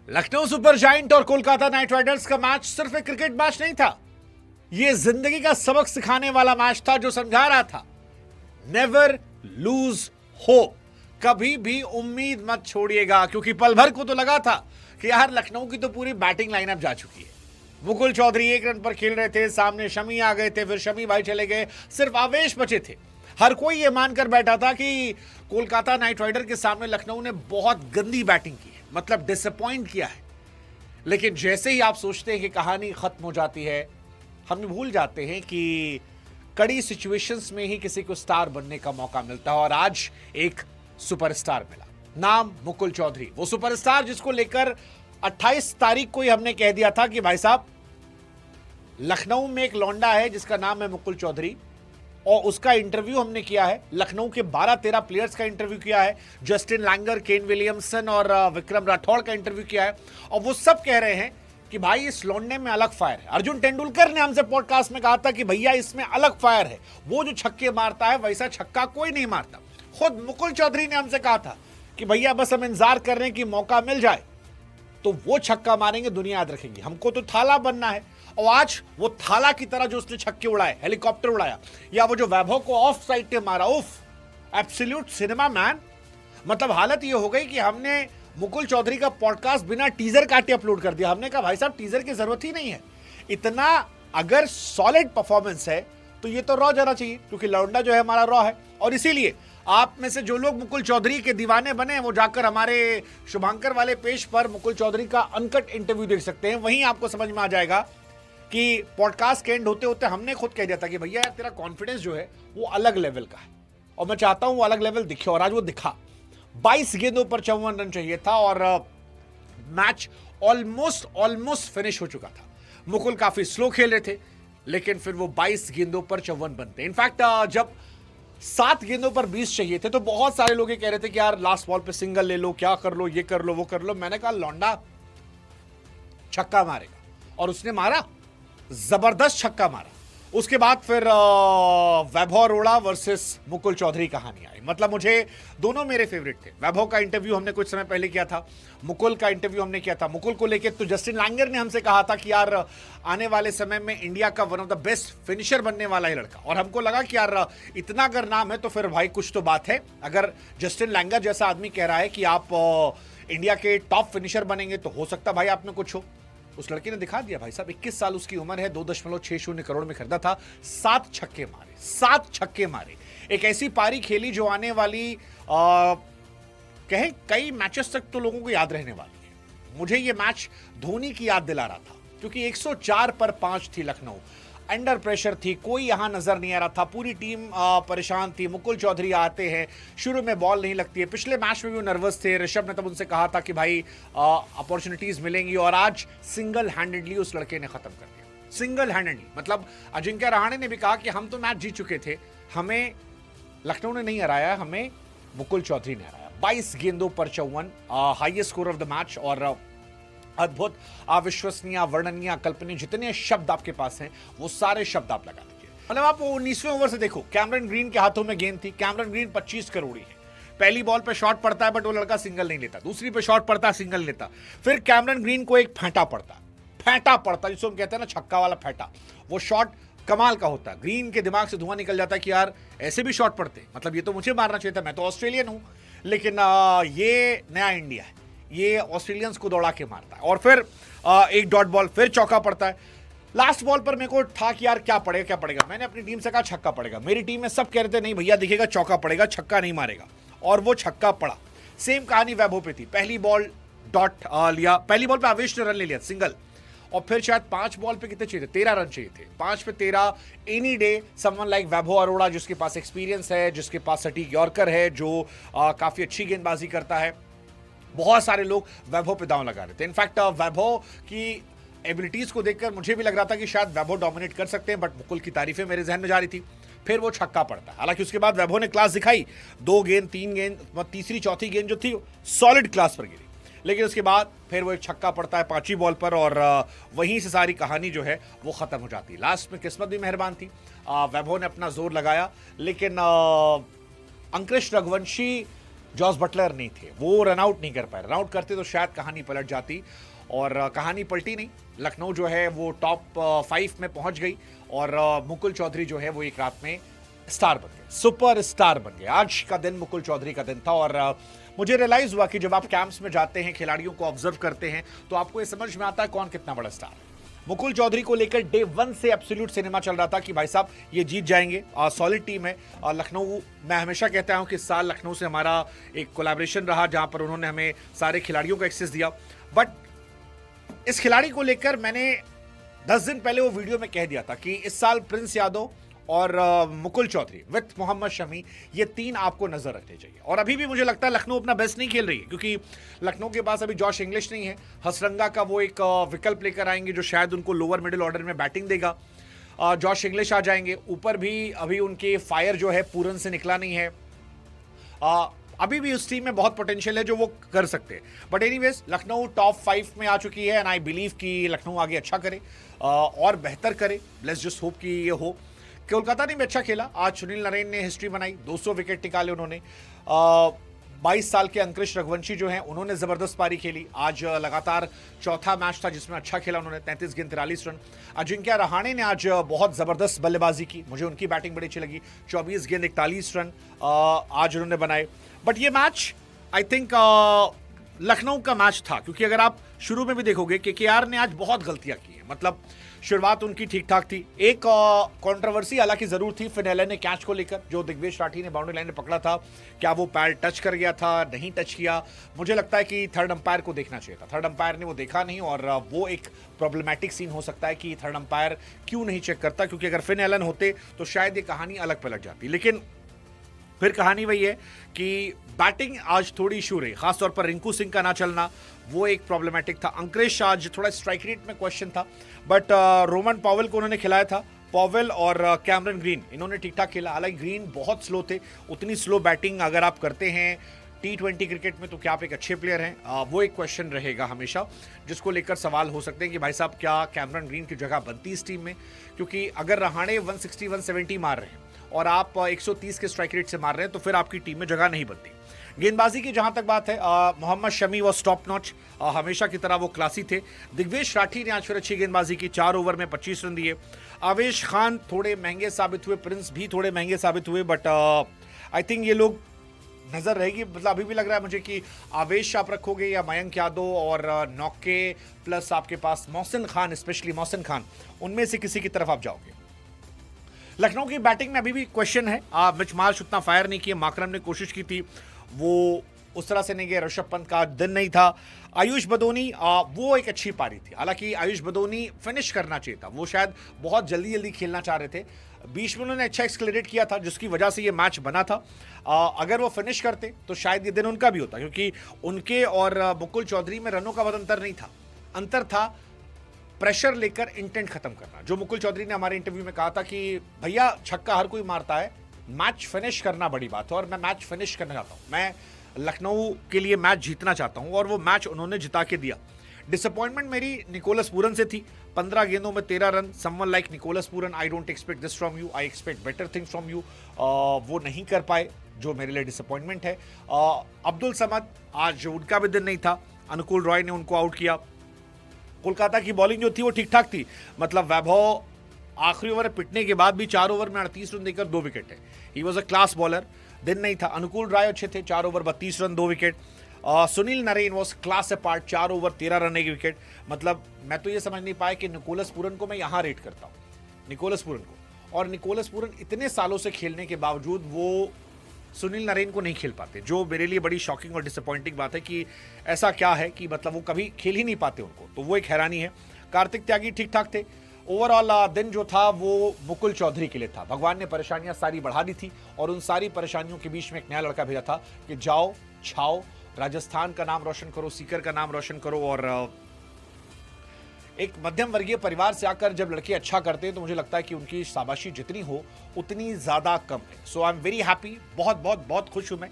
Lucknow super giant और Kolkata night Riders का match सिर्फ एक क्रिकेट मैच नहीं था। यह जिंदगी का सबक सिखाने वाला मैच था जो समझा रहा था, नेवर लूज होप। कभी भी उम्मीद मत छोड़िएगा, क्योंकि पल भर को तो लगा था कि यार लखनऊ की तो पूरी बैटिंग लाइनअप जा चुकी है। मुकुल चौधरी 1 रन पर खेल रहे थे, सामने शमी आ गए थे, फिर शमी भाई चले गए, सिर्फ आवेश बचे थे। हर कोई यह मानकर बैठा था कि कोलकाता नाइट राइडर के सामने लखनऊ ने बहुत गंदी बैटिंग की है, मतलब डिसअपॉइंट किया है। लेकिन जैसे ही आप सोचते हैं कि कहानी खत्म हो जाती है, हम भूल जाते हैं कि कड़ी सिचुएशंस में ही किसी को स्टार बनने का मौका मिलता है। और आज एक सुपरस्टार मिला, नाम मुकुल चौधरी। वो सुपरस्टार जिसको लेकर 28 तारीख को ही हमने कह दिया था कि भाई साहब, लखनऊ में एक लौंडा है जिसका नाम है मुकुल चौधरी, और उसका इंटरव्यू हमने किया है। लखनऊ के 12-13 प्लेयर्स का इंटरव्यू किया है, जस्टिन लैंगर, केन विलियमसन और विक्रम राठौड़ का इंटरव्यू किया है, और वो सब कह रहे हैं कि भाई इस लौंडे में अलग फायर है। अर्जुन तेंदुलकर ने हमसे पॉडकास्ट में कहा था कि भैया इसमें अलग फायर है, वो जो छक्के मारता है वैसा छक्का कोई नहीं मारता। खुद मुकुल चौधरी ने हमसे कहा था कि भैया बस हम इंतजार कर रहे हैं कि मौका मिल जाए तो वो छक्का मारेंगे, दुनिया याद रखेगी। हमको तो थाला बनना है। और आज वो थाला की तरह जो उसने छक्के उड़ाए, हेलीकॉप्टर उड़ाया, या वो जो वैभव को ऑफ साइड पे मारा, उफ, एब्सोल्यूट सिनेमा मैन। मतलब हालत ये हो गई कि हमने मुकुल चौधरी का पॉडकास्ट बिना टीजर काटे अपलोड कर दिया। हमने कहा भाई साहब टीजर की जरूरत ही नहीं है, इतना अगर सॉलिड परफॉर्मेंस है तो ये तो रॉ जाना चाहिए, क्योंकि लौंडा जो है हमारा रॉ है। और इसीलिए आप में से जो लोग मुकुल चौधरी के दीवाने बने, वो जाकर हमारे शुभांकर वाले पेज पर मुकुल चौधरी का अनकट इंटरव्यू देख सकते हैं। वहीं आपको समझ में आ जाएगा कि पॉडकास्ट के एंड होते होते हमने खुद कह दिया था कि भैया यार तेरा कॉन्फिडेंस जो है वो अलग लेवल का है, और मैं चाहता हूं वो अलग लेवल दिखे, और आज वो दिखा। 22 गेंदों पर 54 रन चाहिए था और मैच ऑलमोस्ट फिनिश हो चुका था। मुकुल काफी स्लो खेल रहे थे, लेकिन फिर वो 22 गेंदों पर 54 बनते। इनफैक्ट जब 7 गेंदों पर 20 चाहिए थे तो बहुत सारे लोग ये कह रहे थे कि यार लास्ट बॉल पे सिंगल ले लो, क्या कर लो, ये कर लो, वो कर लो। मैंने कहा लौंडा छक्का मारेगा, और उसने मारा, जबरदस्त छक्का मारा। उसके बाद फिर वैभव अरोड़ा वर्सेस मुकुल चौधरी कहानी आई। मतलब मुझे दोनों मेरे फेवरेट थे। वैभव का इंटरव्यू हमने कुछ समय पहले किया था, मुकुल का इंटरव्यू हमने किया था। मुकुल को लेकर तो जस्टिन लैंगर ने हमसे कहा था कि यार आने वाले समय में इंडिया का one of the best finisher बनने वाला है लड़का, और हमको लगा कि यार इतना अगर नाम है तो फिर भाई कुछ तो बात है। अगर जस्टिन लैंगर जैसा आदमी कह रहा है कि आप इंडिया के टॉप फिनिशर बनेंगे तो हो सकता भाई आप में कुछ हो। उस लड़के ने दिखा दिया भाई साहब, 21 साल उसकी उम्र है, 2.60 करोड़ में खरीदा था, 7 छक्के मारे। एक ऐसी पारी खेली जो आने वाली कहें कई मैचेस तक तो लोगों को याद रहने वाली है। मुझे ये मैच धोनी की याद दिला रहा था, क्योंकि 104 पर 5 थी लखनऊ, अंडर प्रेशर थी, कोई यहां नजर नहीं आ रहा था, पूरी टीम परेशान थी। मुकुल चौधरी आते हैं, शुरू में बॉल नहीं लगती है। पिछले मैच में भी वो नर्वस थे, ऋषभ ने तब उनसे कहा था कि भाई अपॉर्चुनिटीज मिलेंगी, और आज सिंगल हैंडेडली उस लड़के ने खत्म कर दिया, सिंगल हैंडेडली। मतलब अजिंक्य रहाणे ने भी कहा कि हम तो मैच जीत चुके थे, हमें लखनऊ ने नहीं हराया, हमें मुकुल चौधरी ने हराया। 22 गेंदों पर 54, highest score of the match. और अद्भुत, अविश्वसनीय, वर्णनीय, कल्पनीय, जितने शब्द आपके पास हैं वो सारे शब्द आप लगा दीजिए। मतलब आप 19वें ओवर से देखो, कैमरन ग्रीन के हाथों में गेंद थी। कैमरन ग्रीन 25 करोड़ी है। पहली बॉल पे शॉट पड़ता है बट वो लड़का सिंगल नहीं लेता, दूसरी पे शॉट पड़ता है, सिंगल लेता। फिर कैमरन ग्रीन को एक फेंटा पड़ता जिसको हम कहते हैं ना छक्का वाला फेंटा, वो शॉट कमाल का होता है। ग्रीन के दिमाग से धुआं निकल जाता है कि यार ऐसे भी शॉट पड़ते, मतलब ये तो मुझे मारना चाहिए था, मैं तो ऑस्ट्रेलियन हूं, लेकिन ये नया इंडिया है, ये ऑस्ट्रेलियंस को दौड़ा के मारता है। और फिर एक डॉट बॉल, फिर चौका पड़ता है। लास्ट बॉल पर मेरे को था कि यार क्या पड़ेगा। मैंने अपनी टीम से कहा छक्का पड़ेगा। मेरी टीम में सब कह रहे थे नहीं भैया दिखेगा चौका पड़ेगा, छक्का नहीं मारेगा, और वो छक्का पड़ा। सेम कहानी वैभव पे थी। पहली बॉल डॉट लिया, पहली बॉल पे आवेश ने रन ले लिया, सिंगल। और फिर शायद 5 बॉल पे कितने चाहिए थे, 13 रन चाहिए थे। 5 पे 13, एनी डे समवन लाइक वैभव अरोड़ा, जिसके पास एक्सपीरियंस है, जिसके पास सटीक यॉर्कर है, जो काफी अच्छी गेंदबाजी करता है। बहुत सारे लोग वैभव पे दांव लगा रहे थे। इनफैक्ट वैभव की एबिलिटीज को देखकर मुझे भी लग रहा था कि शायद वैभव डोमिनेट कर सकते हैं, बट मुकुल की तारीफें मेरे जहन में जा रही थी। फिर वो छक्का पड़ता है। हालांकि उसके बाद वैभव ने क्लास दिखाई, 2 गेंद 3 गेंद, तीसरी चौथी गेंद जो थी सॉलिड क्लास पर गिरी, लेकिन उसके बाद फिर वो एक छक्का पड़ता है 5वीं बॉल पर, और वहीं से सारी कहानी जो है वो खत्म हो जाती है। लास्ट में किस्मत भी मेहरबान थी, वैभव ने अपना जोर लगाया, लेकिन अंकुश रघुवंशी जॉस बटलर नहीं थे, वो रन आउट नहीं कर पाए। रन आउट करते तो शायद कहानी पलट जाती, और कहानी पलटी नहीं। लखनऊ जो है वो टॉप 5 में पहुंच गई, और मुकुल चौधरी जो है वो एक रात में स्टार बन गए, सुपर स्टार बन गए। आज का दिन मुकुल चौधरी का दिन था, और मुझे रियलाइज हुआ कि जब आप कैंप्स में जाते हैं, खिलाड़ियों को ऑब्जर्व करते हैं, तो आपको ये समझ में आता है कौन कितना बड़ा स्टार है। मुकुल चौधरी को लेकर डे 1 से एब्सोल्यूट सिनेमा चल रहा था कि भाई साहब ये जीत जाएंगे, सॉलिड टीम है। लखनऊ, मैं हमेशा कहता हूं कि इस साल लखनऊ से हमारा एक कोलैबोरेशन रहा, जहां पर उन्होंने हमें सारे खिलाड़ियों को एक्सेस दिया। बट इस खिलाड़ी को लेकर मैंने 10 दिन पहले वो वीडियो में कह दिया था कि इस साल प्रिंस यादव और मुकुल चौधरी विथ मोहम्मद शमी, ये 3 आपको नजर रखने चाहिए। और अभी भी मुझे लगता है लखनऊ अपना बेस्ट नहीं खेल रही है, क्योंकि लखनऊ के पास अभी जॉश इंग्लिश नहीं है। हसरंगा का वो एक विकल्प लेकर आएंगे जो शायद उनको लोअर मिडिल ऑर्डर में बैटिंग देगा। जॉश इंग्लिश आ जाएंगे, ऊपर भी अभी उनके फायर जो है पूरन से निकला नहीं है। अभी भी उस टीम में बहुत पोटेंशियल है जो वो कर सकते हैं। बट एनीवेज, लखनऊ टॉप 5 में आ चुकी है, एंड आई बिलीव कि लखनऊ आगे अच्छा करे और बेहतर करे। लेट्स जस्ट होप कि ये हो। कोलकाता ने भी अच्छा खेला। आज सुनील नरेन ने हिस्ट्री बनाई, 200 विकेट निकाले उन्होंने। 22 साल के अंकुश रघुवंशी जो हैं, उन्होंने जबरदस्त पारी खेली। आज लगातार चौथा मैच था जिसमें अच्छा खेला उन्होंने, 33 गेंद 43 रन। अजिंक्य रहाणे ने आज बहुत जबरदस्त बल्लेबाजी की, मुझे उनकी बैटिंग बड़ी अच्छी लगी। 24 गेंद 41 रन आज उन्होंने बनाए। बट ये मैच आई थिंक लखनऊ का मैच था, क्योंकि अगर आप शुरू में भी देखोगे केकेआर ने आज बहुत गलतियां की हैं। मतलब शुरुआत उनकी ठीक ठाक थी। एक कंट्रोवर्सी हालांकि जरूर थी फिनेले ने कैच को लेकर, जो दिग्वेश राठी ने बाउंड्री लाइन में पकड़ा था। क्या वो पैर टच कर गया था, नहीं टच किया? मुझे लगता है कि थर्ड अंपायर को देखना चाहिए था। थर्ड अंपायर ने वो देखा नहीं, और वो एक प्रॉब्लमैटिक सीन हो सकता है कि थर्ड अंपायर क्यों नहीं चेक करता, क्योंकि अगर फिन एलन होते तो शायद ये कहानी अलग पलट जाती। लेकिन फिर कहानी वही है कि बैटिंग आज थोड़ी इशू रही, खासतौर पर रिंकू सिंह का ना चलना वो एक प्रॉब्लमैटिक था। अंकुरेश आज थोड़ा स्ट्राइक रेट में क्वेश्चन था, बट रोमन पॉवेल को उन्होंने खिलाया था। पॉवेल और कैमरन ग्रीन, इन्होंने ठीक ठाक खेला। हालांकि ग्रीन बहुत स्लो थे। उतनी स्लो बैटिंग अगर आप करते हैं T20 क्रिकेट में तो क्या आप एक अच्छे प्लेयर हैं? वो एक क्वेश्चन रहेगा हमेशा, जिसको लेकर सवाल हो सकते हैं कि भाई साहब क्या कैमरन ग्रीन की जगह बनती इस टीम में? क्योंकि अगर रहाणे 160 170 मार रहे हैं और आप 130 के स्ट्राइक रेट से मार रहे हैं, तो फिर आपकी टीम में जगह नहीं बनती। गेंदबाजी की जहां तक बात है, Mohammed Shami was top notch, हमेशा की तरह वो क्लासी थे। दिग्वेश राठी ने आज फिर अच्छी गेंदबाजी की, 4 ओवर में 25 रन दिए। आवेश खान थोड़े महंगे साबित हुए, प्रिंस भी थोड़े महंगे साबित हुए, बट आई थिंक ये लोग नजर रहेगी। मतलब अभी भी लग रहा है मुझे कि आवेश आप रखोगे या मयंक यादव और नौके प्लस आपके पास मोहसिन खान, स्पेशली मोहसिन खान, उनमें से किसी की तरफ आप जाओगे। लखनऊ की बैटिंग में अभी भी क्वेश्चन है। मिच मार्श उतना फायर नहीं किया, माकरम ने कोशिश की थी, वो उस तरह से नहीं गए। ऋषभ पंत का दिन नहीं था। आयुष बदोनी, वो एक अच्छी पारी थी। हालांकि आयुष बदोनी फिनिश करना चाहिए था, वो शायद बहुत जल्दी जल्दी खेलना चाह रहे थे। बीच में उन्होंने अच्छा एक्सक्लेरेट किया था, जिसकी वजह से ये मैच बना था। अगर वो फिनिश करते तो शायद ये दिन उनका भी होता, क्योंकि उनके और मुकुल चौधरी में रनों का बहुत अंतर नहीं था। अंतर था प्रेशर लेकर इंटेंट खत्म करना। जो मुकुल चौधरी ने हमारे इंटरव्यू में कहा था कि भैया छक्का हर कोई मारता है, मैच फिनिश करना बड़ी बात है, और मैं मैच फिनिश करना चाहता हूं। मैं लखनऊ के लिए मैच जीतना चाहता हूं, और वो मैच उन्होंने जिता के दिया। डिसअपॉइंटमेंट मेरी निकोलस पूरन से थी। 15 गेंदों में 13 run. Someone like Nicholas Pooran, I don't expect this from you, I expect better things from you. वो नहीं कर पाए, जो मेरे लिए डिसअपॉइंटमेंट है। अब्दुल समद, आज उनका भी दिन नहीं था। अनुकूल रॉय ने उनको आउट किया। कोलकाता की बॉलिंग जो थी वो ठीक ठाक थी। मतलब वैभव आखिरी ओवर पिटने के बाद भी 4 ओवर में 38 रन देकर 2 विकेट है। He was a class bowler. दिन नहीं था। अनुकूल राय अच्छे थे, 4 over 32 run 2 wicket. Sunil Narine was class apart, 4 over 13 run 1 wicket. मतलब मैं तो ये समझ नहीं पाया कि निकोलस पूरन को मैं यहाँ रेट करता हूँ, निकोलस पूरन को। और निकोलस पूरन इतने सालों से खेलने के बावजूद वो सुनील नरेन को नहीं खेल पाते, जो मेरे लिए बड़ी शॉकिंग और डिसअपॉइंटिंग बात है कि ऐसा क्या है कि मतलब वो कभी खेल ही नहीं पाते उनको, तो वो एक हैरानी है। कार्तिक त्यागी ठीक ठाक थे। ओवरऑल दिन जो था वो मुकुल चौधरी के लिए था। भगवान ने परेशानियां सारी बढ़ा दी थी, और उन सारी परेशानियों के बीच में एक नया लड़का भेजा था कि जाओ, छाओ, राजस्थान का नाम रोशन करो, सीकर का नाम रोशन करो। और एक मध्यम वर्गीय परिवार से आकर जब लड़के अच्छा करते हैं तो मुझे लगता है कि उनकी शाबाशी जितनी हो उतनी ज्यादा कम है। सो आई एम वेरी हैप्पी, बहुत बहुत बहुत खुश हूं मैं।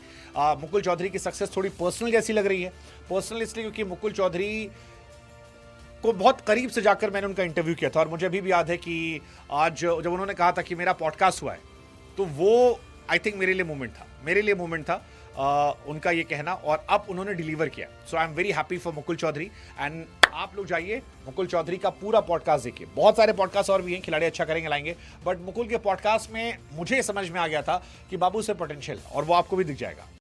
मुकुल चौधरी की सक्सेस थोड़ी पर्सनल जैसी लग रही है। पर्सनल इसलिए क्योंकि मुकुल चौधरी को बहुत करीब से जाकर मैंने उनका इंटरव्यू किया था, और मुझे अभी भी याद है कि आज जब उन्होंने कहा था कि मेरा पॉडकास्ट हुआ है, तो वो आई थिंक मेरे लिए मोमेंट था, मेरे लिए मोमेंट था। उनका ये कहना, और अब उन्होंने डिलीवर किया। So I am very happy for Mukul Chaudhary. And आप लोग जाइए मुकुल चौधरी का पूरा पॉडकास्ट देखिए। बहुत सारे पॉडकास्ट और भी हैं, खिलाड़ी अच्छा करेंगे लाएंगे, बट मुकुल के पॉडकास्ट में मुझे समझ में आ गया था कि बाबू से पोटेंशियल, और वो आपको भी दिख जाएगा।